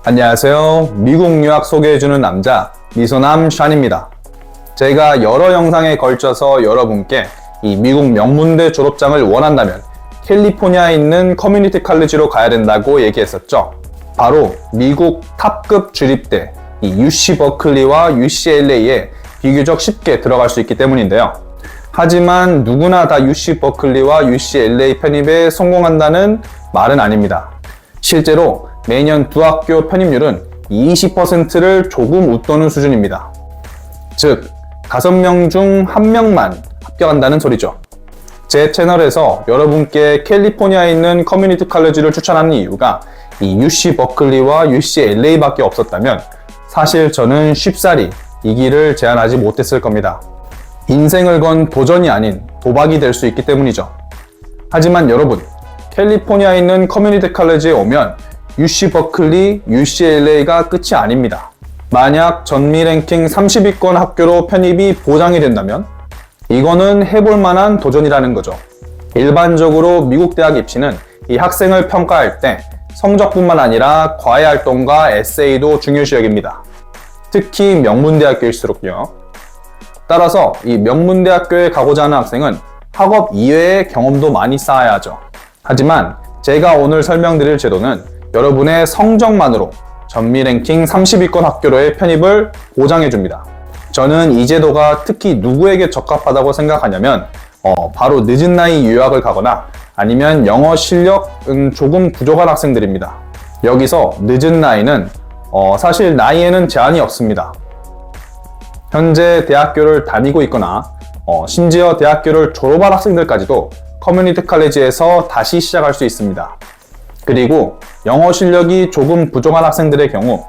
안녕하세요. 미국 유학 소개해주는 남자 미소남 샨입니다. 제가 여러 영상에 걸쳐서 여러분께 이 미국 명문대 졸업장을 원한다면 캘리포니아에 있는 커뮤니티 칼리지로 가야 된다고 얘기했었죠. 바로 미국 탑급 주립대 이 UC 버클리와 UCLA에 비교적 쉽게 들어갈 수 있기 때문인데요. 하지만 누구나 다 UC 버클리와 UCLA 편입에 성공한다는 말은 아닙니다. 실제로 매년 두 학교 편입률은 20%를 조금 웃도는 수준입니다. 즉, 5명 중 1명만 합격한다는 소리죠. 제 채널에서 여러분께 캘리포니아에 있는 커뮤니티 칼리지를 추천하는 이유가 이 UC 버클리와 UCLA 밖에 없었다면 사실 저는 쉽사리 이 길을 제안하지 못했을 겁니다. 인생을 건 도전이 아닌 도박이 될 수 있기 때문이죠. 하지만 여러분, 캘리포니아에 있는 커뮤니티 칼리지에 오면 UC 버클리, UCLA가 끝이 아닙니다. 만약 전미 랭킹 30위권 학교로 편입이 보장이 된다면 이거는 해볼 만한 도전이라는 거죠. 일반적으로 미국 대학 입시는 이 학생을 평가할 때 성적뿐만 아니라 과외활동과 에세이도 중요시 여깁니다. 특히 명문대학교일수록요. 따라서 이 명문대학교에 가고자 하는 학생은 학업 이외의 경험도 많이 쌓아야 하죠. 하지만 제가 오늘 설명드릴 제도는 여러분의 성적만으로 전미 랭킹 30위권 학교로의 편입을 보장해줍니다. 저는 이 제도가 특히 누구에게 적합하다고 생각하냐면 바로 늦은 나이 유학을 가거나 아니면 영어 실력은 조금 부족한 학생들입니다. 여기서 늦은 나이는 사실 나이에는 제한이 없습니다. 현재 대학교를 다니고 있거나 심지어 대학교를 졸업한 학생들까지도 커뮤니티 칼리지에서 다시 시작할 수 있습니다. 그리고 영어 실력이 조금 부족한 학생들의 경우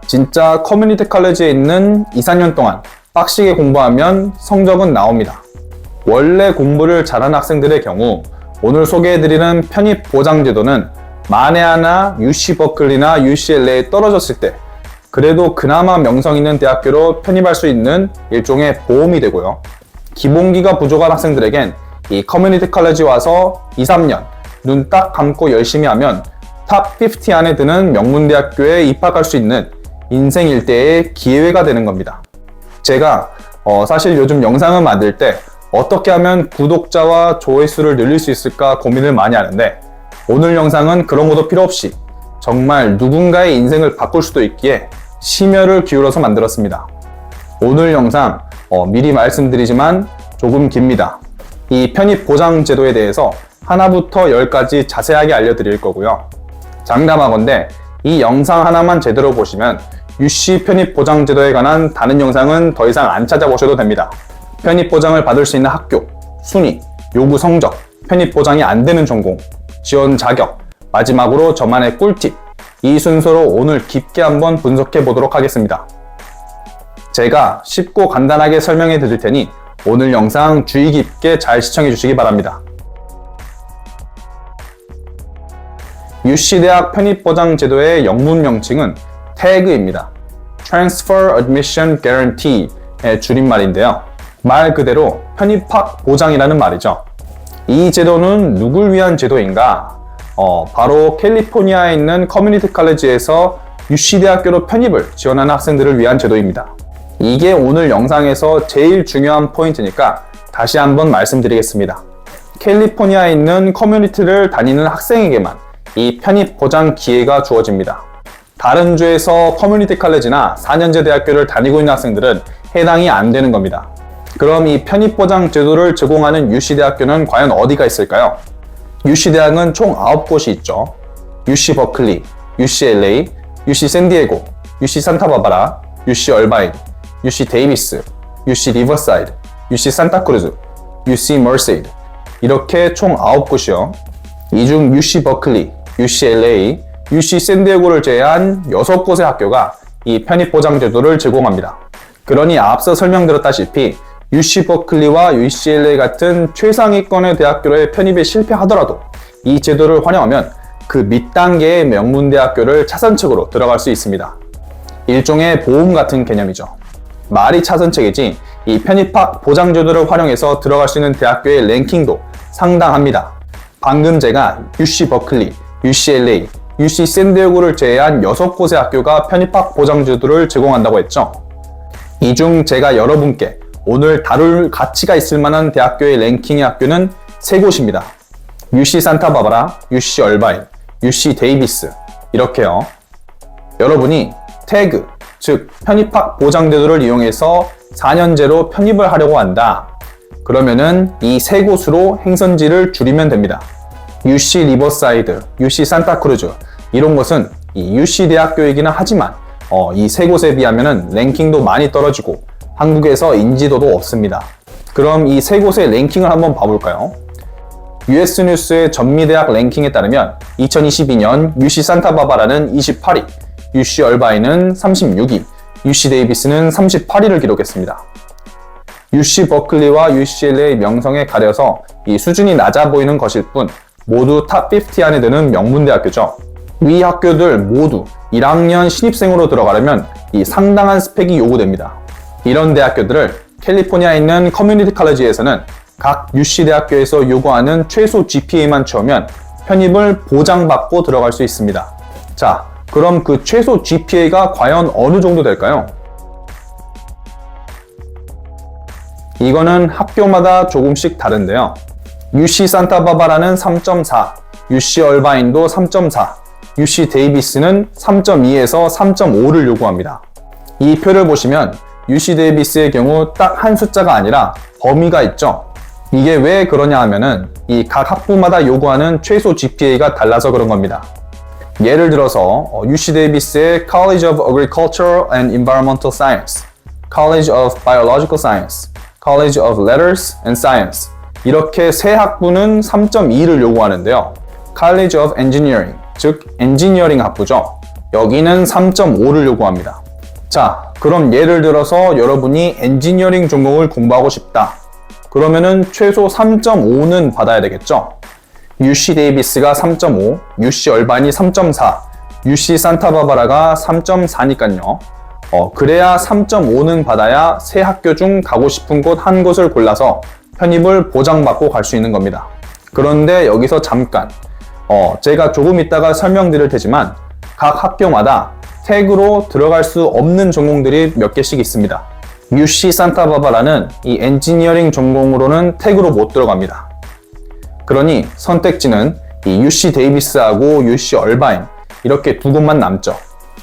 진짜 커뮤니티 칼리지에 있는 2-4년 동안 빡시게 공부하면 성적은 나옵니다. 원래 공부를 잘하는 학생들의 경우 오늘 소개해드리는 편입 보장 제도는 만에 하나 UC 버클리나 UCLA에 떨어졌을 때 그래도 그나마 명성 있는 대학교로 편입할 수 있는 일종의 보험이 되고요. 기본기가 부족한 학생들에겐 이 커뮤니티 칼리지 와서 2-3년 눈 딱 감고 열심히 하면 탑 50 안에 드는 명문대학교에 입학할 수 있는 인생 일대의 기회가 되는 겁니다. 제가 사실 요즘 영상을 만들 때 어떻게 하면 구독자와 조회수를 늘릴 수 있을까 고민을 많이 하는데 오늘 영상은 그런 것도 필요 없이 정말 누군가의 인생을 바꿀 수도 있기에 심혈을 기울여서 만들었습니다. 오늘 영상 미리 말씀드리지만 조금 깁니다. 이 편입 보장 제도에 대해서 하나부터 10까지 자세하게 알려드릴 거고요. 장담하건대 이 영상 하나만 제대로 보시면 UC 편입 보장 제도에 관한 다른 영상은 더 이상 안 찾아보셔도 됩니다. 편입 보장을 받을 수 있는 학교, 순위, 요구 성적, 편입 보장이 안 되는 전공, 지원 자격, 마지막으로 저만의 꿀팁, 이 순서로 오늘 깊게 한번 분석해 보도록 하겠습니다. 제가 쉽고 간단하게 설명해 드릴 테니 오늘 영상 주의 깊게 잘 시청해 주시기 바랍니다. UC 대학 편입 보장 제도의 영문 명칭은 TAG입니다. Transfer Admission Guarantee의 줄임말인데요. 말 그대로 편입학 보장이라는 말이죠. 이 제도는 누굴 위한 제도인가? 바로 캘리포니아에 있는 커뮤니티 칼리지에서 UC 대학교로 편입을 지원하는 학생들을 위한 제도입니다. 이게 오늘 영상에서 제일 중요한 포인트니까 다시 한번 말씀드리겠습니다. 캘리포니아에 있는 커뮤니티를 다니는 학생에게만 이 편입 보장 기회가 주어집니다. 다른 주에서 커뮤니티 칼리지나 4년제 대학교를 다니고 있는 학생들은 해당이 안 되는 겁니다. 그럼 이 편입 보장 제도를 제공하는 UC 대학교는 과연 어디가 있을까요? UC 대학은 총 9곳이 있죠. UC 버클리, UCLA, UC 샌디에고, UC 산타바바라, UC 얼바인, UC 데이비스, UC 리버사이드, UC 산타크루즈, UC 머세이드 이렇게 총 9곳이요. 이 중 UC 버클리, UCLA, UC 샌디에고를 제외한 6곳의 학교가 이 편입 보장 제도를 제공합니다. 그러니 앞서 설명드렸다시피 UC 버클리와 UCLA 같은 최상위권의 대학교로의 편입에 실패하더라도 이 제도를 활용하면 그 밑단계의 명문대학교를 차선책으로 들어갈 수 있습니다. 일종의 보험 같은 개념이죠. 말이 차선책이지 이 편입학 보장 제도를 활용해서 들어갈 수 있는 대학교의 랭킹도 상당합니다. 방금 제가 UC 버클리, UCLA, UC 샌디에고를 제외한 6곳의 학교가 편입학 보장제도를 제공한다고 했죠. 이 중 제가 여러분께 오늘 다룰 가치가 있을 만한 대학교의 랭킹의 학교는 3곳입니다. UC 산타바바라, UC 얼바인, UC 데이비스 이렇게요. 여러분이 태그, 즉 편입학 보장제도를 이용해서 4년제로 편입을 하려고 한다. 그러면은 이 3곳으로 행선지를 줄이면 됩니다. UC 리버사이드, UC 산타크루즈 이런 것은 이 UC 대학교이기는 하지만 이 3곳에 비하면은 랭킹도 많이 떨어지고 한국에서 인지도도 없습니다. 그럼 이 3곳의 랭킹을 한번 봐볼까요? US 뉴스의 전미대학 랭킹에 따르면 2022년 UC 산타바바라는 28위, UC 얼바인은 36위, UC 데이비스는 38위를 기록했습니다. UC 버클리와 UCLA의 명성에 가려서 이 수준이 낮아 보이는 것일 뿐 모두 탑 50 안에 드는 명문대학교죠. 위 학교들 모두 1학년 신입생으로 들어가려면 이 상당한 스펙이 요구됩니다. 이런 대학교들을 캘리포니아에 있는 커뮤니티 칼리지에서는 각 UC 대학교에서 요구하는 최소 GPA만 채우면 편입을 보장받고 들어갈 수 있습니다. 자, 그럼 그 최소 GPA가 과연 어느 정도 될까요? 이거는 학교마다 조금씩 다른데요. UC 산타바바라는 3.4, UC 얼바인도 3.4, UC 데이비스는 3.2에서 3.5를 요구합니다. 이 표를 보시면 UC 데이비스의 경우 딱 한 숫자가 아니라 범위가 있죠. 이게 왜 그러냐 하면은 이 각 학부마다 요구하는 최소 GPA가 달라서 그런 겁니다. 예를 들어서 UC 데이비스의 College of Agricultural and Environmental Science, College of Biological Science, College of Letters and Science 이렇게 세 학부는 3.2를 요구하는데요. College of Engineering, 즉 엔지니어링 학부죠. 여기는 3.5를 요구합니다. 자, 그럼 예를 들어서 여러분이 엔지니어링 전공을 공부하고 싶다. 그러면은 최소 3.5는 받아야 되겠죠. UC 데이비스가 3.5, UC 얼바인이 3.4, UC 산타바바라가 3.4니까요. 그래야 3.5는 받아야 세 학교 중 가고 싶은 곳 한 곳을 골라서 편입을 보장받고 갈 수 있는 겁니다. 그런데 여기서 잠깐 제가 조금 이따가 설명드릴 테지만 각 학교마다 태그로 들어갈 수 없는 전공들이 몇 개씩 있습니다. UC 산타바바라는 이 엔지니어링 전공으로는 태그로 못 들어갑니다. 그러니 선택지는 이 UC 데이비스하고 UC 얼바인 이렇게 두 곳만 남죠.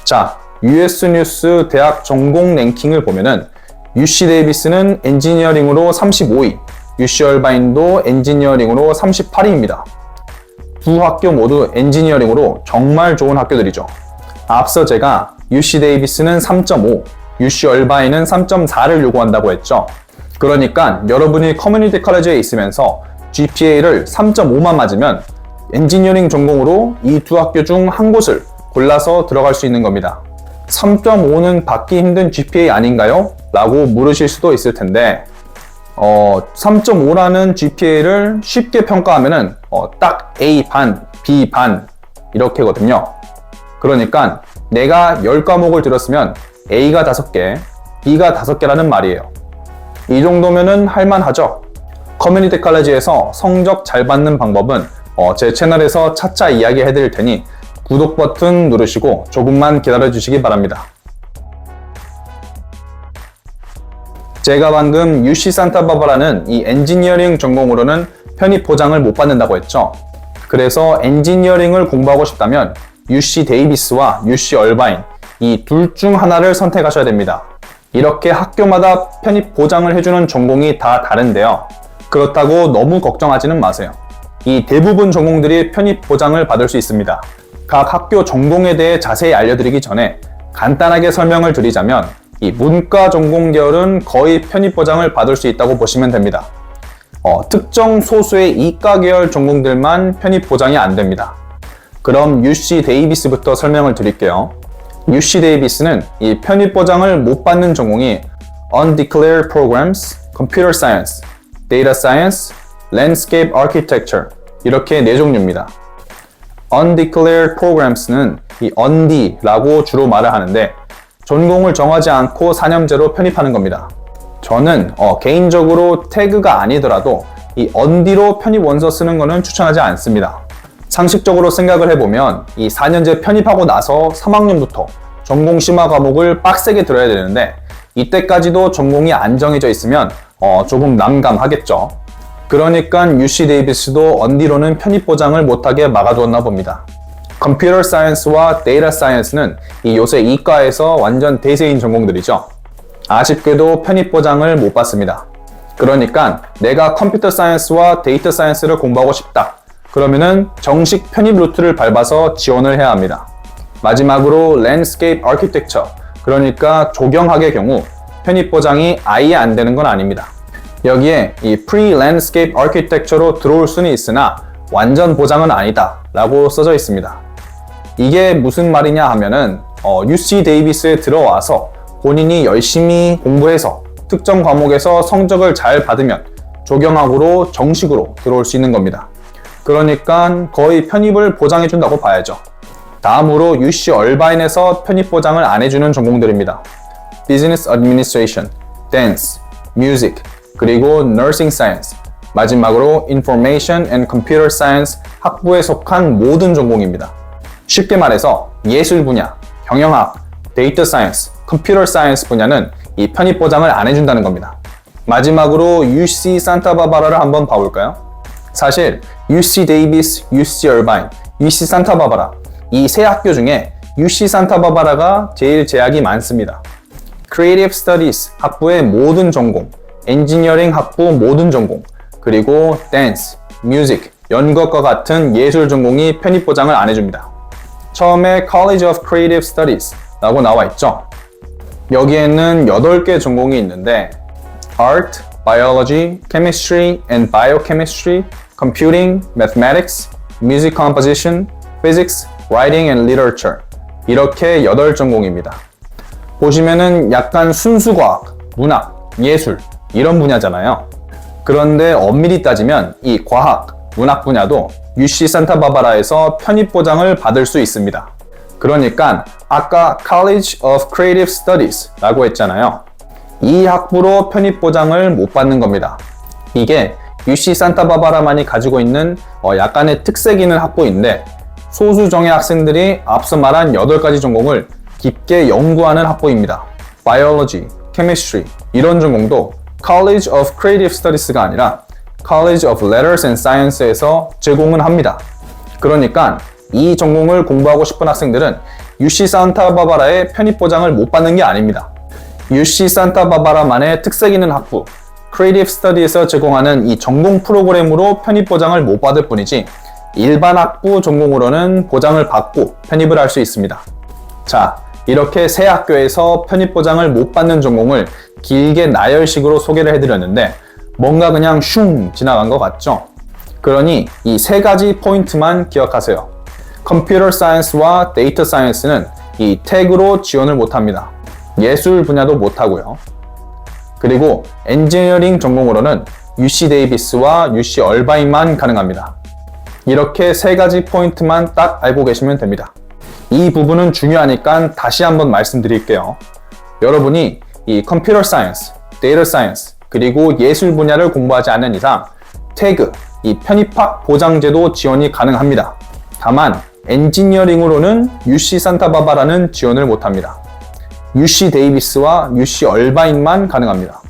자, US 뉴스 대학 전공 랭킹을 보면은 UC 데이비스는 엔지니어링으로 35위, UC 얼바인도 엔지니어링으로 38위입니다. 두 학교 모두 엔지니어링으로 정말 좋은 학교들이죠. 앞서 제가 UC 데이비스는 3.5, UC 얼바인은 3.4를 요구한다고 했죠. 그러니까 여러분이 커뮤니티 칼리지에 있으면서 GPA를 3.5만 맞으면 엔지니어링 전공으로 이 두 학교 중 한 곳을 골라서 들어갈 수 있는 겁니다. 3.5는 받기 힘든 GPA 아닌가요? 라고 물으실 수도 있을 텐데 3.5라는 GPA를 쉽게 평가하면은 딱 A 반, B 반 이렇게거든요. 그러니까 내가 10과목을 들었으면 A가 5개, B가 5개라는 말이에요. 이 정도면은 할만하죠? 커뮤니티 칼리지에서 성적 잘 받는 방법은 제 채널에서 차차 이야기 해드릴 테니 구독 버튼 누르시고 조금만 기다려 주시기 바랍니다. 제가 방금 UC 산타바바라는 이 엔지니어링 전공으로는 편입 보장을 못 받는다고 했죠. 그래서 엔지니어링을 공부하고 싶다면 UC 데이비스와 UC 얼바인 이 둘 중 하나를 선택하셔야 됩니다. 이렇게 학교마다 편입 보장을 해주는 전공이 다 다른데요. 그렇다고 너무 걱정하지는 마세요. 이 대부분 전공들이 편입 보장을 받을 수 있습니다. 각 학교 전공에 대해 자세히 알려드리기 전에 간단하게 설명을 드리자면 이 문과 전공 계열은 거의 편입 보장을 받을 수 있다고 보시면 됩니다. 특정 소수의 이과 계열 전공들만 편입 보장이 안 됩니다. 그럼 UC 데이비스부터 설명을 드릴게요. UC 데이비스는 이 편입 보장을 못 받는 전공이 Undeclared Programs, Computer Science, Data Science, Landscape Architecture 이렇게 4종류입니다. Undeclared Programs는 이 UND라고 주로 말을 하는데 전공을 정하지 않고 4년제로 편입하는 겁니다. 저는 개인적으로 태그가 아니더라도 이 UND로 편입 원서 쓰는 거는 추천하지 않습니다. 상식적으로 생각을 해보면 이 4년제 편입하고 나서 3학년부터 전공 심화 과목을 빡세게 들어야 되는데 이때까지도 전공이 안 정해져 있으면 조금 난감하겠죠. 그러니까 UC 데이비스도 언디로는 편입 보장을 못하게 막아두었나 봅니다. 컴퓨터 사이언스와 데이터 사이언스는 이 요새 이과에서 완전 대세인 전공들이죠. 아쉽게도 편입 보장을 못 받습니다. 그러니까 내가 컴퓨터 사이언스와 데이터 사이언스를 공부하고 싶다. 그러면은 정식 편입 루트를 밟아서 지원을 해야 합니다. 마지막으로 랜드스케이프 아키텍처, 그러니까 조경학의 경우 편입 보장이 아예 안 되는 건 아닙니다. 여기에 이 프리-랜드스케이프 아키텍처로 들어올 수는 있으나 완전 보장은 아니다 라고 써져 있습니다. 이게 무슨 말이냐 하면은 UC 데이비스에 들어와서 본인이 열심히 공부해서 특정 과목에서 성적을 잘 받으면 조경학으로 정식으로 들어올 수 있는 겁니다. 그러니까 거의 편입을 보장해준다고 봐야죠. 다음으로 UC 얼바인에서 편입 보장을 안 해주는 전공들입니다. Business Administration, Dance, Music, 그리고 Nursing Science, 마지막으로 Information and Computer Science 학부에 속한 모든 전공입니다. 쉽게 말해서 예술 분야, 경영학, 데이터 사이언스, 컴퓨터 사이언스 분야는 이 편입 보장을 안 해준다는 겁니다. 마지막으로 UC 산타바바라를 한번 봐볼까요? 사실 UC 데이비스, UC 얼바인, UC 산타바바라 이 세 학교 중에 UC 산타바바라가 제일 제약이 많습니다. Creative Studies 학부의 모든 전공, 엔지니어링 학부 모든 전공, 그리고 댄스, 뮤직, 연극과 같은 예술 전공이 편입 보장을 안 해줍니다. 처음에 College of Creative Studies 라고 나와 있죠. 여기에는 8개 전공이 있는데 Art, Biology, Chemistry and Biochemistry, Computing, Mathematics, Music Composition, Physics, Writing and Literature 이렇게 8전공입니다. 보시면은 약간 순수과학, 문학, 예술 이런 분야잖아요. 그런데 엄밀히 따지면 이 과학, 문학 분야도 UC 산타바바라에서 편입 보장을 받을 수 있습니다. 그러니까 아까 College of Creative Studies 라고 했잖아요. 이 학부로 편입 보장을 못 받는 겁니다. 이게 UC 산타바바라만이 가지고 있는 약간의 특색 있는 학부인데 소수정예 학생들이 앞서 말한 8가지 전공을 깊게 연구하는 학부입니다. Biology, Chemistry 이런 전공도 College of Creative Studies가 아니라 College of Letters and Science에서 제공은 합니다. 그러니까 이 전공을 공부하고 싶은 학생들은 UC 산타바바라의 편입 보장을 못 받는 게 아닙니다. UC 산타바바라만의 특색 있는 학부, Creative Studies에서 제공하는 이 전공 프로그램으로 편입 보장을 못 받을 뿐이지 일반 학부 전공으로는 보장을 받고 편입을 할 수 있습니다. 자, 이렇게 세 학교에서 편입 보장을 못 받는 전공을 길게 나열식으로 소개를 해드렸는데 뭔가 그냥 슝 지나간 것 같죠? 그러니 이 3가지 포인트만 기억하세요. 컴퓨터 사이언스와 데이터 사이언스는 이 태그로 지원을 못합니다. 예술 분야도 못하고요. 그리고 엔지니어링 전공으로는 UC 데이비스와 UC 얼바인만 가능합니다. 이렇게 3가지 포인트만 딱 알고 계시면 됩니다. 이 부분은 중요하니까 다시 한번 말씀드릴게요. 여러분이 이 컴퓨터 사이언스, 데이터 사이언스, 그리고 예술 분야를 공부하지 않는 이상 태그, 이 편입학 보장제도 지원이 가능합니다. 다만 엔지니어링으로는 UC 산타바바라는 지원을 못합니다. UC 데이비스와 UC 얼바인만 가능합니다.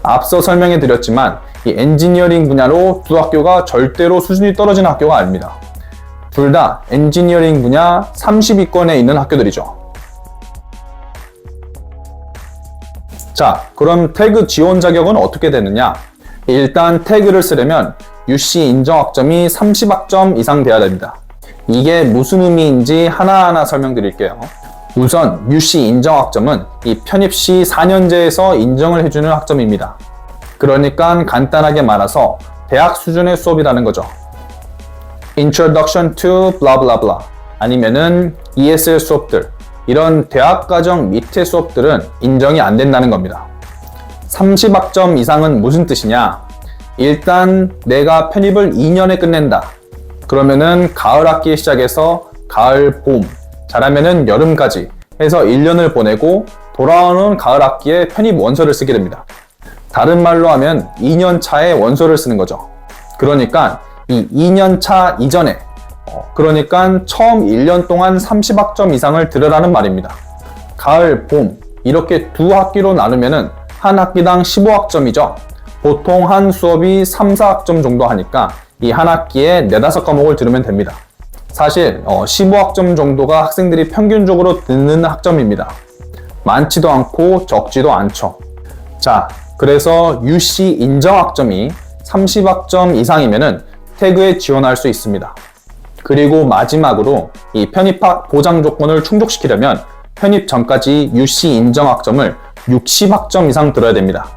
앞서 설명해 드렸지만 이 엔지니어링 분야로 두 학교가 절대로 수준이 떨어지는 학교가 아닙니다. 둘 다 엔지니어링 분야 30위권에 있는 학교들이죠. 자, 그럼 태그 지원 자격은 어떻게 되느냐? 일단 태그를 쓰려면 UC 인정학점이 30학점 이상 돼야 됩니다. 이게 무슨 의미인지 하나하나 설명드릴게요. 우선 UC 인정학점은 이 편입 시 4년제에서 인정을 해주는 학점입니다. 그러니까 간단하게 말해서 대학 수준의 수업이라는 거죠. Introduction to blah blah blah 아니면은 ESL 수업들, 이런 대학 과정 밑의 수업들은 인정이 안 된다는 겁니다. 30학점 이상은 무슨 뜻이냐? 일단 내가 편입을 2년에 끝낸다. 그러면은 가을 학기에 시작해서 가을, 봄, 잘하면은 여름까지 해서 1년을 보내고 돌아오는 가을 학기에 편입 원서를 쓰게 됩니다. 다른 말로 하면 2년 차에 원서를 쓰는 거죠. 그러니까 이 2년 차 이전에 그러니까 처음 1년 동안 30학점 이상을 들으라는 말입니다. 가을, 봄 이렇게 두 학기로 나누면은 한 학기당 15학점이죠. 보통 한 수업이 3, 4학점 정도 하니까 이 한 학기에 4, 5과목을 들으면 됩니다. 사실 15학점 정도가 학생들이 평균적으로 듣는 학점입니다. 많지도 않고 적지도 않죠. 자, 그래서 UC 인정 학점이 30학점 이상이면은 태그에 지원할 수 있습니다. 그리고 마지막으로 이 편입학 보장 조건을 충족시키려면 편입 전까지 UC 인정 학점을 60학점 이상 들어야 됩니다.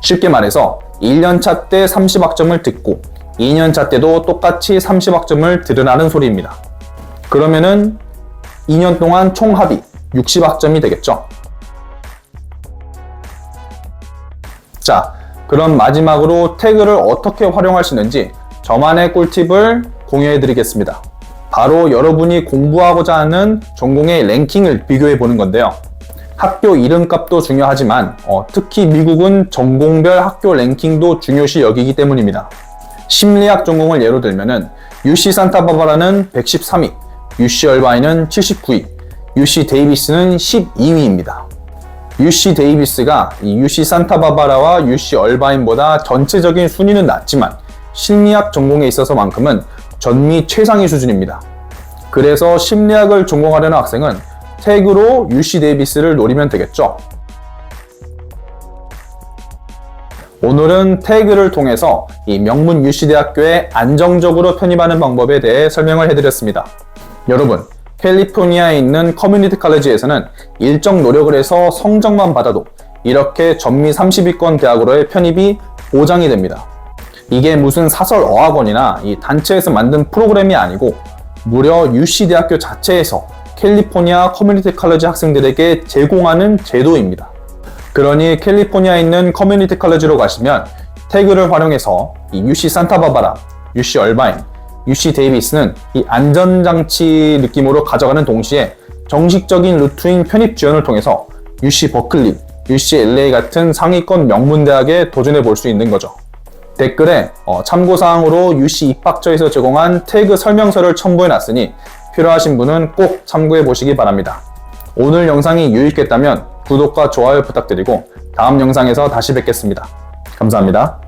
쉽게 말해서 1년차 때 30학점을 듣고 2년차 때도 똑같이 30학점을 들으라는 소리입니다. 그러면은 2년 동안 총 합이 60학점이 되겠죠. 자, 그럼 마지막으로 태그를 어떻게 활용할 수 있는지 저만의 꿀팁을 공유해 드리겠습니다. 바로 여러분이 공부하고자 하는 전공의 랭킹을 비교해 보는 건데요. 학교 이름값도 중요하지만 특히 미국은 전공별 학교 랭킹도 중요시 여기기 때문입니다. 심리학 전공을 예로 들면은 UC 산타바바라는 113위, UC 얼바인은 79위, UC 데이비스는 12위입니다. UC 데이비스가 이 UC 산타바바라와 UC 얼바인보다 전체적인 순위는 낮지만 심리학 전공에 있어서만큼은 전미 최상위 수준입니다. 그래서 심리학을 전공하려는 학생은 태그로 UC 데이비스를 노리면 되겠죠. 오늘은 태그를 통해서 이 명문 UC 대학교에 안정적으로 편입하는 방법에 대해 설명을 해드렸습니다. 여러분, 캘리포니아에 있는 커뮤니티 칼리지에서는 일정 노력을 해서 성적만 받아도 이렇게 전미 30위권 대학으로의 편입이 보장이 됩니다. 이게 무슨 사설 어학원이나 이 단체에서 만든 프로그램이 아니고 무려 UC 대학교 자체에서 캘리포니아 커뮤니티 칼리지 학생들에게 제공하는 제도입니다. 그러니 캘리포니아에 있는 커뮤니티 칼리지로 가시면 태그를 활용해서 이 UC 산타바바라, UC 얼바인, UC 데이비스는 이 안전장치 느낌으로 가져가는 동시에 정식적인 루트인 편입 지원을 통해서 UC 버클리, UC LA 같은 상위권 명문대학에 도전해 볼 수 있는 거죠. 댓글에 참고사항으로 UC 입학처에서 제공한 태그 설명서를 첨부해 놨으니 필요하신 분은 꼭 참고해 보시기 바랍니다. 오늘 영상이 유익했다면 구독과 좋아요 부탁드리고 다음 영상에서 다시 뵙겠습니다. 감사합니다.